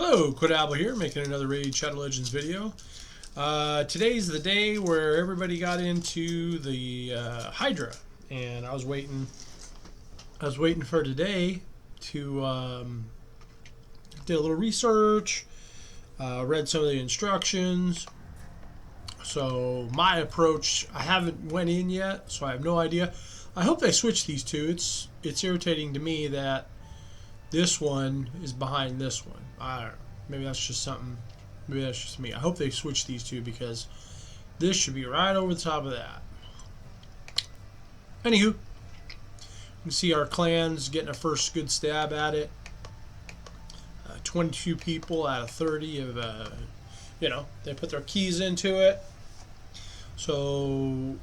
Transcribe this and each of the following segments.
Hello, Quadabble here, making another Raid Shadow Legends video. Today's the day where everybody got into the Hydra, and I was waiting for today to do a little research, read some of the instructions. So my approach, I haven't went in yet, so I have no idea. I hope they switch these two. It's irritating to me that this one is behind this one. I don't know. Maybe that's just something. Maybe that's just me. I hope they switch these two because this should be right over the top of that. Anywho, you can see our clans getting a first good stab at it. 22 people out of 30 have, they put their keys into it. So,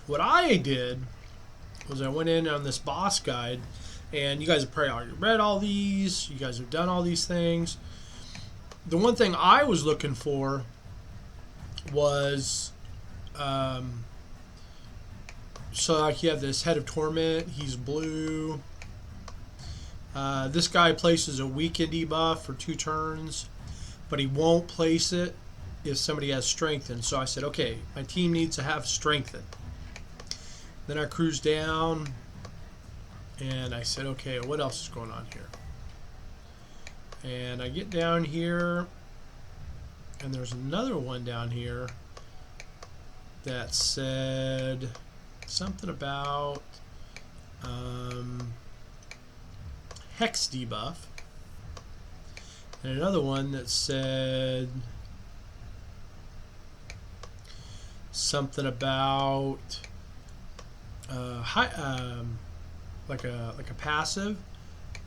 what I did was I went in on this boss guide. And you guys have probably already read all these. You guys have done all these things. The one thing I was looking for was, so like you have this Head of Torment. He's blue. This guy places a weaken debuff for 2 turns, but he won't place it if somebody has Strengthen. So I said, okay, my team needs to have Strengthen. Then I cruised down. And I said, okay, what else is going on here? And I get down here, and there's another one down here that said something about hex debuff. And another one that said something about like a passive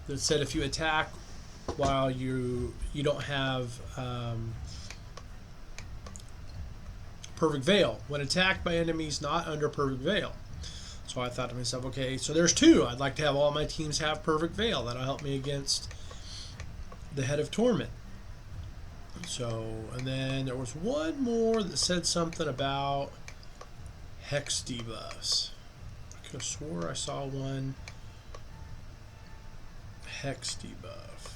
that said if you attack while you don't have Perfect Veil, when attacked by enemies not under Perfect Veil. So I thought to myself, okay, so there's 2. I'd like to have all my teams have Perfect Veil. That'll help me against the Head of Torment. So, and then there was one more that said something about hex debuffs. I could have swore I saw one. Hex debuff.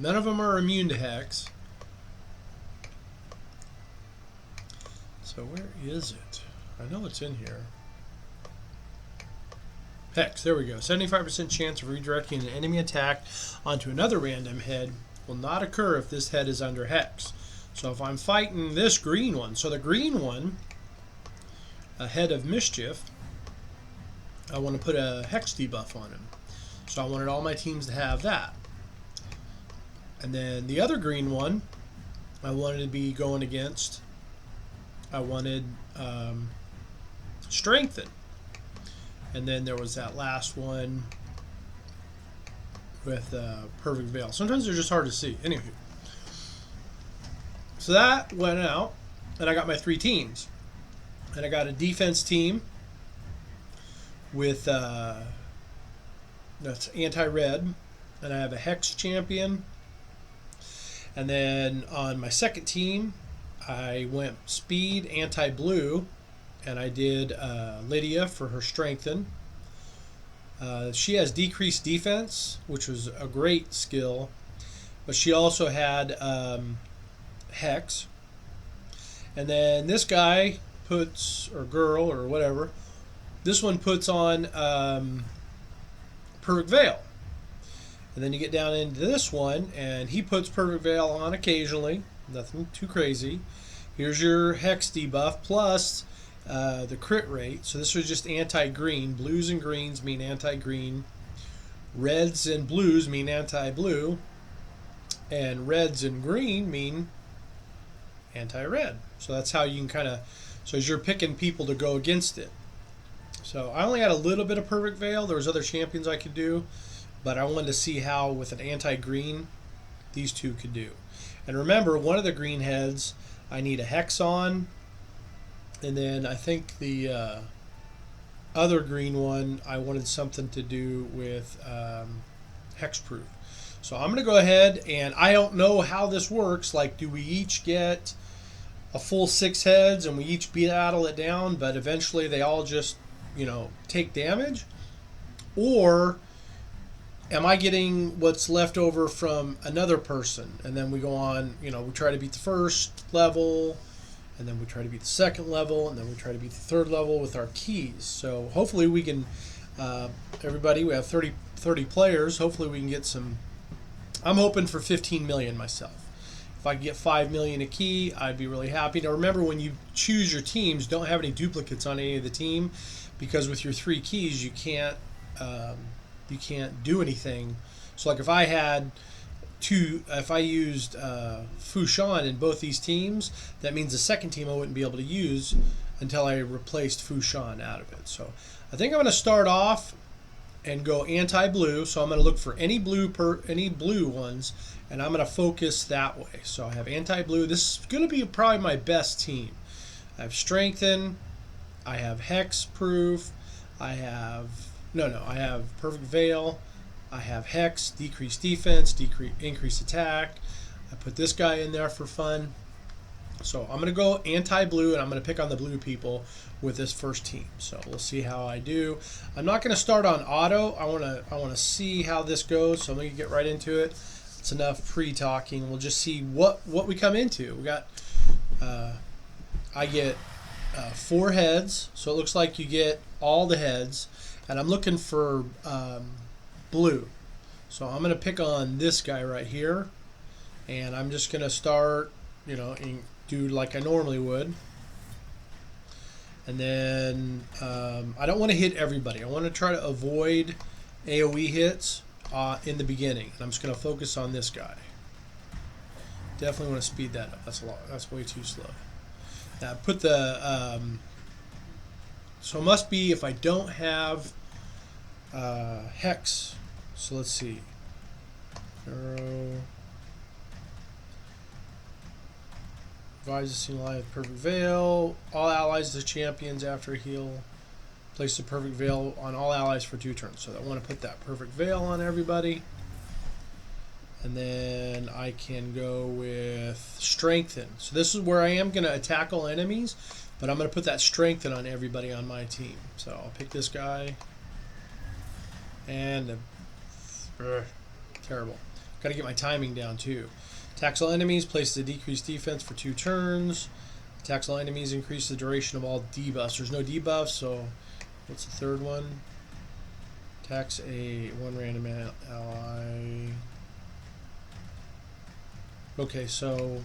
None of them are immune to hex. So where is it? I know it's in here. Hex, there we go. 75% chance of redirecting an enemy attack onto another random head will not occur if this head is under hex. So if I'm fighting this green one, so the green one, a Head of Mischief, I want to put a hex debuff on him. So I wanted all my teams to have that. And then the other green one, I wanted to be going against, I wanted Strengthen. And then there was that last one with Perfect Veil. Sometimes they're just hard to see. Anyway. So that went out, and I got my 3 teams. And I got a defense team with that's anti-red, and I have a hex champion. And then on my second team I went speed anti-blue, and I did Lydia for her strengthen. She has decreased defense, which was a great skill, but she also had hex. And then this guy puts, or girl or whatever, this one puts on Perfect Veil. And then you get down into this one, and he puts Perfect Veil on occasionally. Nothing too crazy. Here's your hex debuff plus the crit rate. So this was just anti-green. Blues and greens mean anti-green. Reds and blues mean anti-blue. And reds and green mean anti-red. So that's how you can kind of, so as you're picking people to go against it. So I only had a little bit of Perfect Veil. There was other champions I could do, but I wanted to see how with an anti-green these 2 could do. And remember, one of the green heads I need a hex on, and then I think the other green one I wanted something to do with hexproof. So I'm going to go ahead, and I don't know how this works. Like, do we each get a full 6 heads and we each battle it down, but eventually they all just, take damage? Or am I getting what's left over from another person? And then we go on, you know, we try to beat the first level, and then we try to beat the second level, and then we try to beat the third level with our keys. So hopefully we can, everybody, we have 30 players. Hopefully we can get some, I'm hoping for 15 million myself. If I could get 5 million a key, I'd be really happy. Now remember, when you choose your teams, don't have any duplicates on any of the team, because with your 3 keys you can't do anything. So like if I had if I used Fushan in both these teams, that means the second team I wouldn't be able to use until I replaced Fushan out of it. So I think I'm going to start off and go anti-blue. So I'm going to look for any blue ones, and I'm going to focus that way. So I have anti-blue. This is going to be probably my best team. I have strengthen, I have hex proof, I have perfect veil, I have hex, decrease defense, increase attack. I put this guy in there for fun. So I'm going to go anti-blue, and I'm going to pick on the blue people with this first team. So we'll see how I do. I'm not going to start on auto. I want to see how this goes. So I'm going to get right into it. It's enough pre-talking. We'll just see what we come into. We got I get 4 heads, so it looks like you get all the heads, and I'm looking for blue. So I'm going to pick on this guy right here, and I'm just going to start, you know, and do like I normally would. And then I don't want to hit everybody. I want to try to avoid AoE hits in the beginning. And I'm just going to focus on this guy. Definitely want to speed that up. That's way too slow. Now put the so it must be if I don't have hex. So let's see. Advise the single ally with perfect veil. All allies to champions after a heal. Place the perfect veil on all allies for 2 turns. So I want to put that perfect veil on everybody. And then I can go with strengthen. So this is where I am going to attack all enemies, but I'm going to put that strengthen on everybody on my team. So I'll pick this guy. And terrible. Got to get my timing down too. Attacks all enemies, places a decreased defense for 2 turns. Attacks all enemies, increase the duration of all debuffs. There's no debuffs, so what's the third one? Attacks one random ally. Okay, so,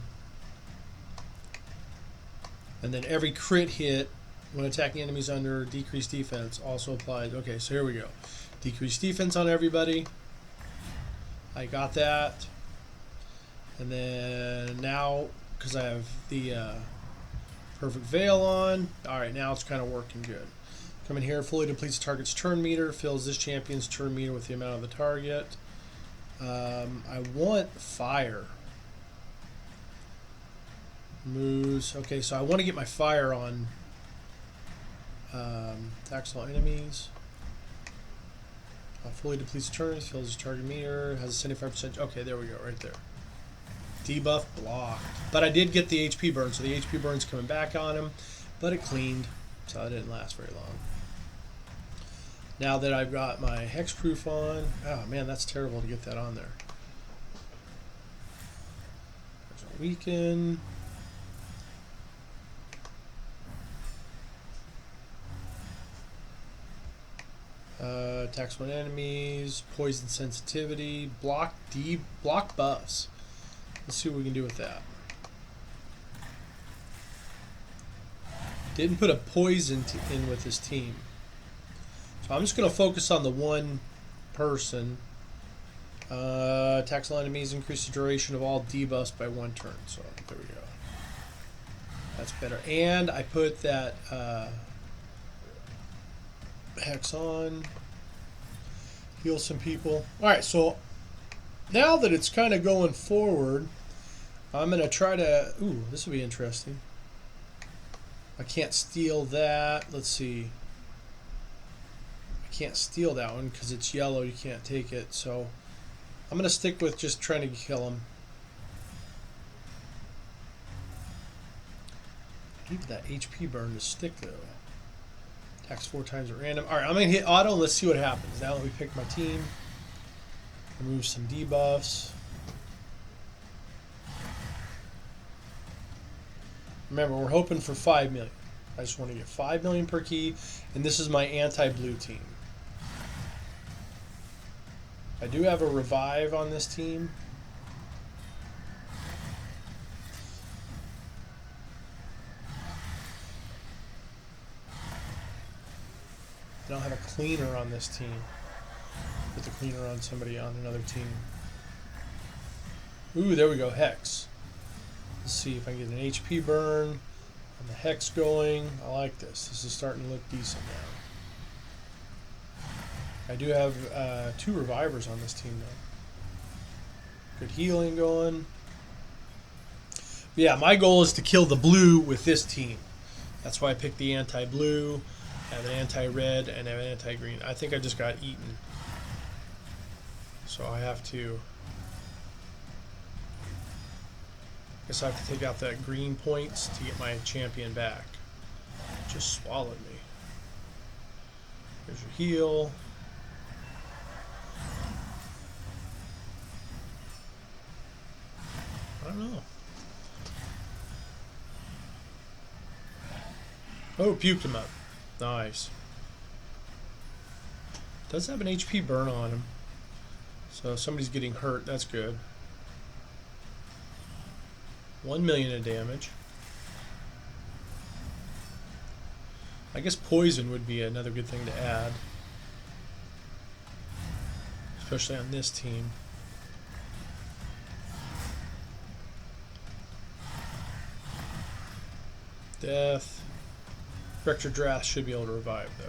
and then every crit hit when attacking enemies under decreased defense also applies. Okay, so here we go. Decreased defense on everybody. I got that. And then now, because I have the perfect veil on, alright, now it's kind of working good. Come in here, fully depletes the target's turn meter, fills this champion's turn meter with the amount of the target. I want fire. Moves. Okay, so I want to get my fire on. Attacks all enemies. Fully depletes turns, fills his target meter, has a 75%. Okay, there we go, right there. Debuff blocked. But I did get the HP burn, so the HP burn's coming back on him, but it cleaned, so it didn't last very long. Now that I've got my hexproof on, oh man, that's terrible to get that on there. There's a weaken. Attacks one enemies, poison sensitivity, block buffs. Let's see what we can do with that. Didn't put a poison in with his team. So I'm just going to focus on the one person. Attacks all enemies, increase the duration of all debuffs by 1 turn. So there we go. That's better. And I put that hex on. Heal some people. Alright, so now that it's kind of going forward, I'm going to try to... Ooh, this will be interesting. I can't steal that. Let's see. I can't steal that one because it's yellow. You can't take it. So I'm going to stick with just trying to kill him. I need that HP burn to stick though. Attacks 4 times at random. Alright, I'm going to hit auto and let's see what happens. Now that we pick my team. Remove some debuffs. Remember, we're hoping for 5 million. I just want to get 5 million per key, and this is my anti-blue team. I do have a revive on this team. I don't have a cleaner on this team. Put the cleaner on somebody on another team. Ooh, there we go, Hex. Let's see if I can get an HP burn and the Hex going. I like this. This is starting to look decent now. I do have 2 revivers on this team though. Good healing going. But yeah, my goal is to kill the blue with this team. That's why I picked the anti-blue. I have an anti-red and I have an anti-green. I think I just got eaten. So I have to... I guess I have to take out that green points to get my champion back. Just swallowed me. Here's your heal. I don't know. Oh, puked him up. Nice. Does have an HP burn on him. So somebody's getting hurt. That's good. 1 million in damage. I guess poison would be another good thing to add. Especially on this team. Death. Rector Drath should be able to revive though.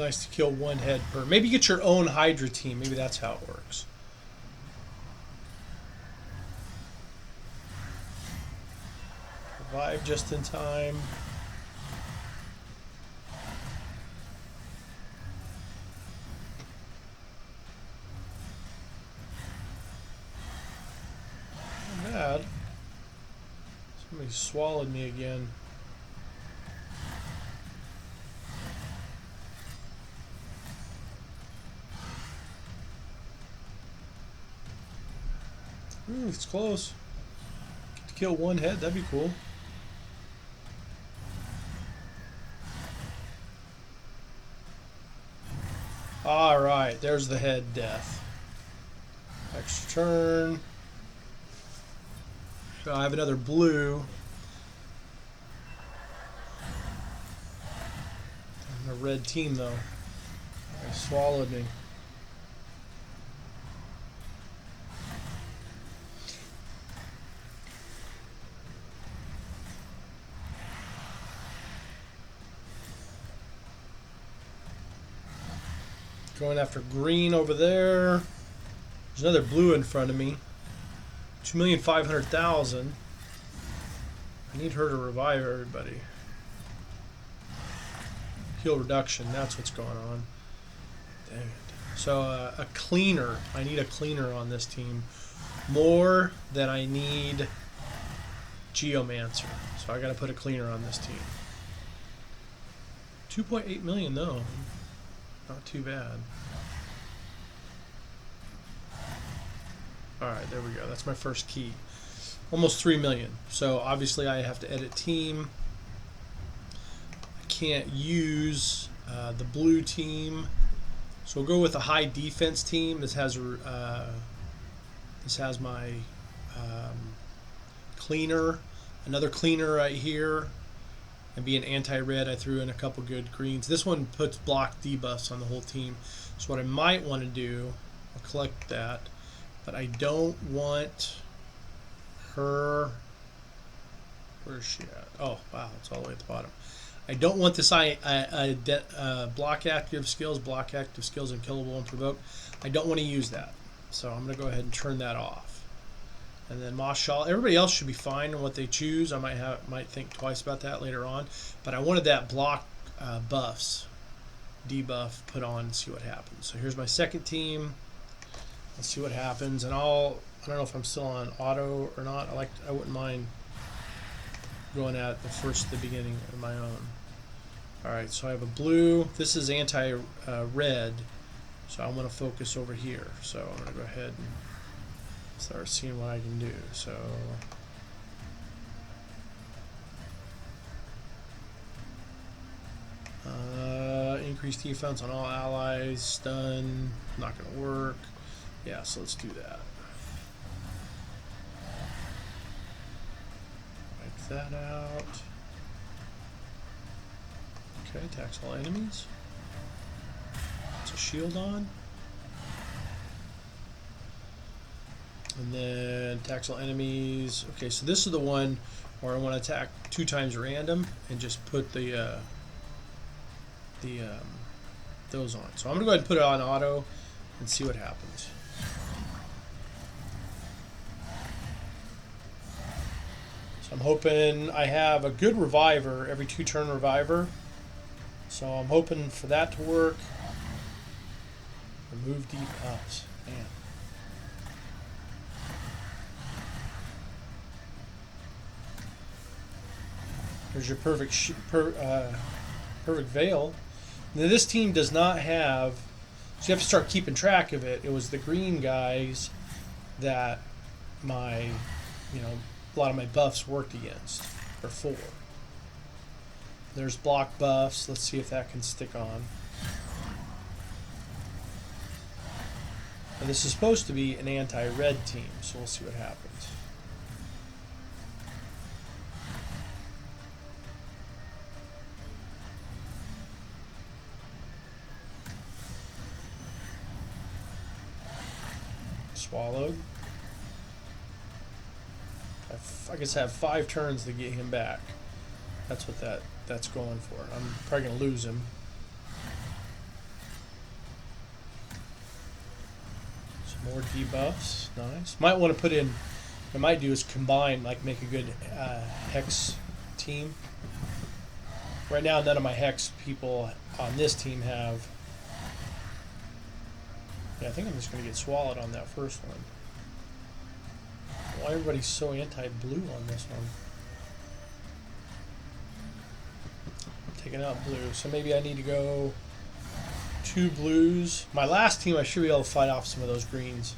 Nice to kill 1 head per. Maybe get your own Hydra team. Maybe that's how it works. Revive just in time. Not bad. Somebody swallowed me again. Ooh, it's close. Get to kill 1 head, that'd be cool. Alright, there's the head death. Extra turn. So I have another blue. I'm a red team though. They swallowed me. Going after green over there. There's another blue in front of me. 2,500,000. I need her to revive everybody. Heal reduction, that's what's going on. Dang it. So a cleaner. I need a cleaner on this team. More than I need Geomancer. So I gotta put a cleaner on this team. 2.8 million though. Not too bad. Alright, there we go. That's my first key. Almost 3 million. So obviously I have to edit team. I can't use the blue team. So we'll go with a high defense team. This has my cleaner. Another cleaner right here. And being anti-red, I threw in a couple good greens. This one puts block debuffs on the whole team. So what I might want to do, I'll collect that, but I don't want her. Where's she at? Oh, wow, it's all the way at the bottom. I don't want this block active skills, and killable and provoke. I don't want to use that. So I'm going to go ahead and turn that off. And then Moss Shawl. Everybody else should be fine on what they choose. I might think twice about that later on. But I wanted that block buffs, debuff put on and see what happens. So here's my second team. Let's see what happens. And I don't know if I'm still on auto or not. I wouldn't mind going at the beginning of my own. Alright, so I have a blue. This is anti-red. So I'm going to focus over here. So I'm going to go ahead and start seeing what I can do. So increase defense on all allies. Stun. Not going to work. Yeah, so let's do that. Wipe that out. Okay, attacks all enemies. It's a shield on. And then attacks all enemies. Okay, so this is the one where I want to attack 2 times random and just put the those on. So I'm gonna go ahead and put it on auto and see what happens. So I'm hoping I have a good reviver, every 2-turn reviver. So I'm hoping for that to work. Remove debuffs. Man. There's your perfect veil. Now this team does not have, so you have to start keeping track of it. It was the green guys that a lot of my buffs worked against, or for. There's block buffs. Let's see if that can stick on. And this is supposed to be an anti-red team, so we'll see what happens. Swallowed. I guess I have 5 turns to get him back. That's what that's going for. I'm probably going to lose him. Some more debuffs. Nice. Might want to put in, what I might do is combine, like make a good Hex team. Right now, none of my Hex people on this team have. Yeah, I think I'm just going to get swallowed on that first one. Why everybody's so anti-blue on this one? Taking out blue, so maybe I need to go 2 blues. My last team, I should be able to fight off some of those greens.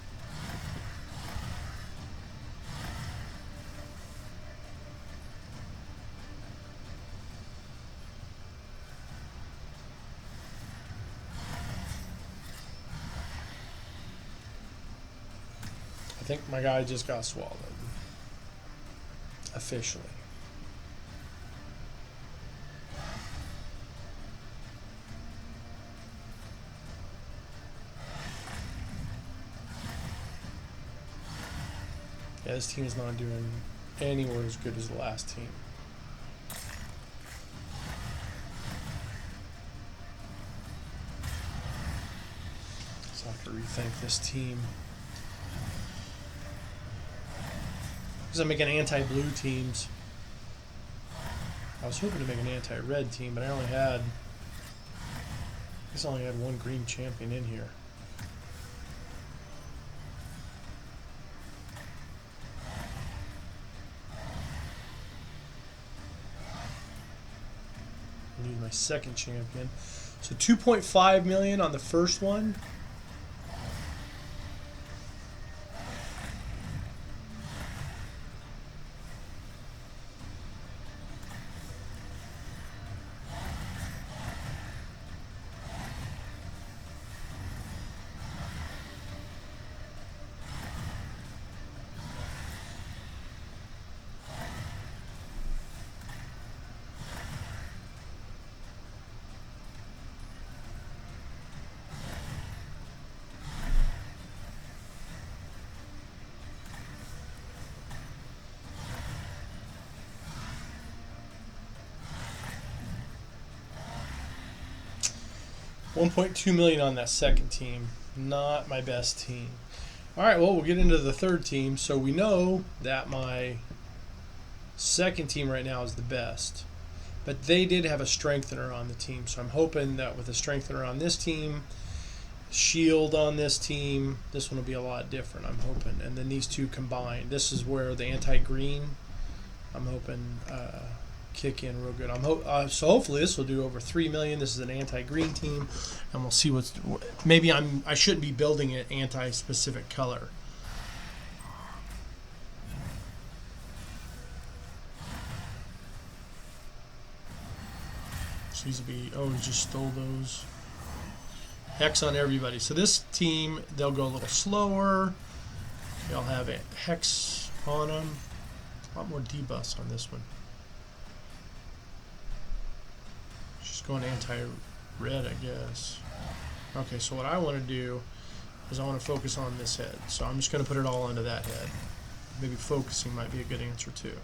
I think my guy just got swallowed. Officially. Yeah, this team is not doing anywhere as good as the last team. So I have to rethink this team. Because I'm making anti-blue teams. I was hoping to make an anti-red team, but I guess I only had 1 green champion in here. I need my second champion. So 2.5 million on the first one. $1.2 million on that second team. Not my best team. Alright, well, we'll get into the third team. So we know that my second team right now is the best. But they did have a strengthener on the team. So I'm hoping that with a strengthener on this team, shield on this team, this one will be a lot different, I'm hoping. And then these two combined. This is where the anti-green, I'm hoping, kick in real good. So hopefully this will do over 3 million. This is an anti-green team, and we'll see what's. Maybe I shouldn't be building an anti-specific color. Seems to be. Oh, he just stole those. Hex on everybody. So this team, they'll go a little slower. They'll have a hex on them. A lot more debuffs on this one. Just going anti-red, I guess. Okay, so what I want to do is I want to focus on this head. So I'm just going to put it all into that head. Maybe focusing might be a good answer too.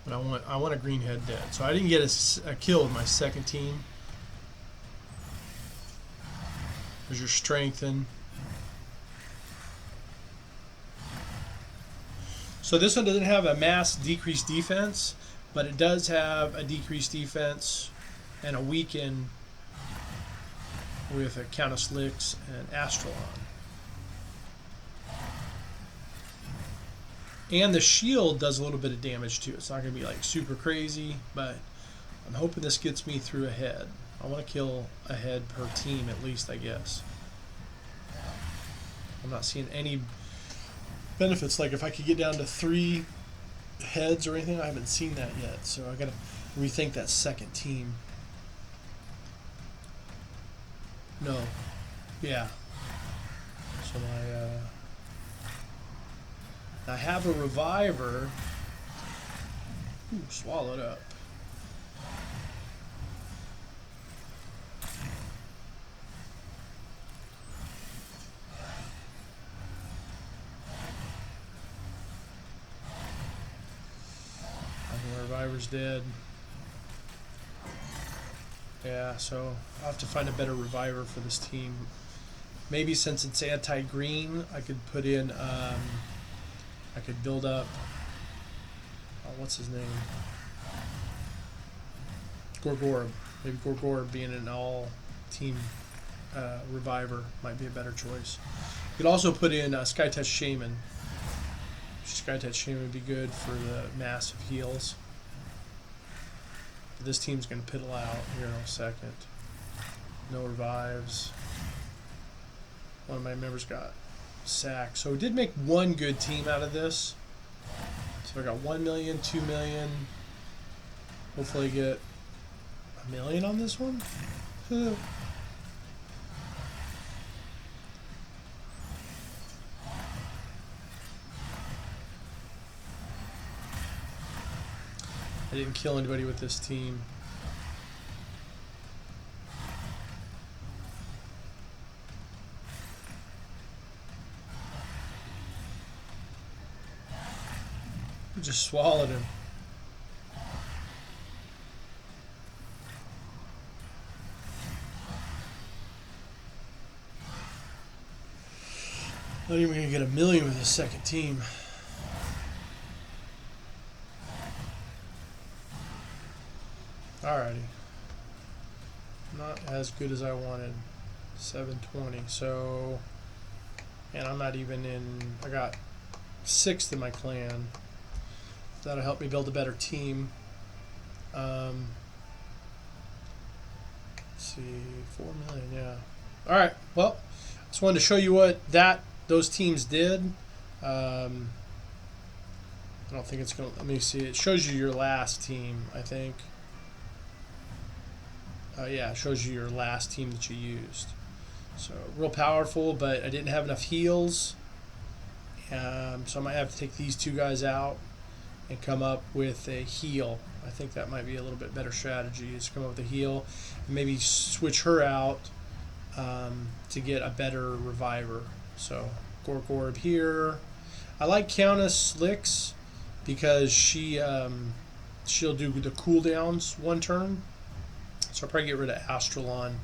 But I want a green head dead. So I didn't get a kill with my second team. There's your strengthen. So this one doesn't have a mass decreased defense, but it does have a decreased defense and a weaken with a Countess Lix and Astralon. And the shield does a little bit of damage too. It's not going to be like super crazy, but I'm hoping this gets me through a head. I want to kill a head per team at least, I guess. I'm not seeing any benefits. Like if I could get down to 3 heads or anything, I haven't seen that yet. So I got to rethink that second team. No. Yeah. So I have a reviver. Ooh, swallowed up. Reviver's dead. Yeah, so I'll have to find a better reviver for this team. Maybe since it's anti-green, I could put in, I could build up, what's his name? Gorgorb. Maybe Gorgorb being an all-team reviver might be a better choice. You could also put in Sky-Touch Shaman. Sky-Touch Shaman would be good for the massive heals. But this team's going to piddle out here in a second. No revives. One of my members got sacked. So we did make one good team out of this. So I got 1 million, 2 million. Hopefully get $1 million on this one. I didn't kill anybody with this team. We just swallowed him. Not even gonna get $1 million with the second team. Alrighty. Not as good as I wanted. 720. So, and I'm not even in. I got 6th in my clan. That'll help me build a better team. Let's see, 4 million. Yeah. All right. Well, just wanted to show you what those teams did. I don't think it's gonna. Let me see. It shows you your last team, I think. Yeah, it shows you your last team that you used. So real powerful, but I didn't have enough heals. So I might have to take these 2 guys out and come up with a heal. I think that might be a little bit better strategy, is come up with a heal and maybe switch her out to get a better reviver. So Gorgorb here. I like Countess Lix because she'll do the cooldowns 1 turn. So I'll probably get rid of Astralon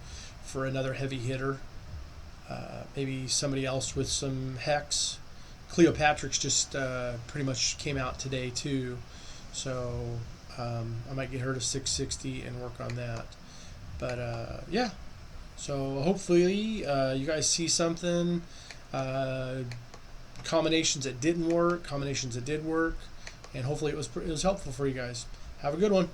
for another heavy hitter. Maybe somebody else with some Hex. Cleopatrix just pretty much came out today too. So I might get her to 660 and work on that. But yeah. So hopefully you guys see something. combinations that didn't work, combinations that did work, and hopefully it was helpful for you guys. Have a good one.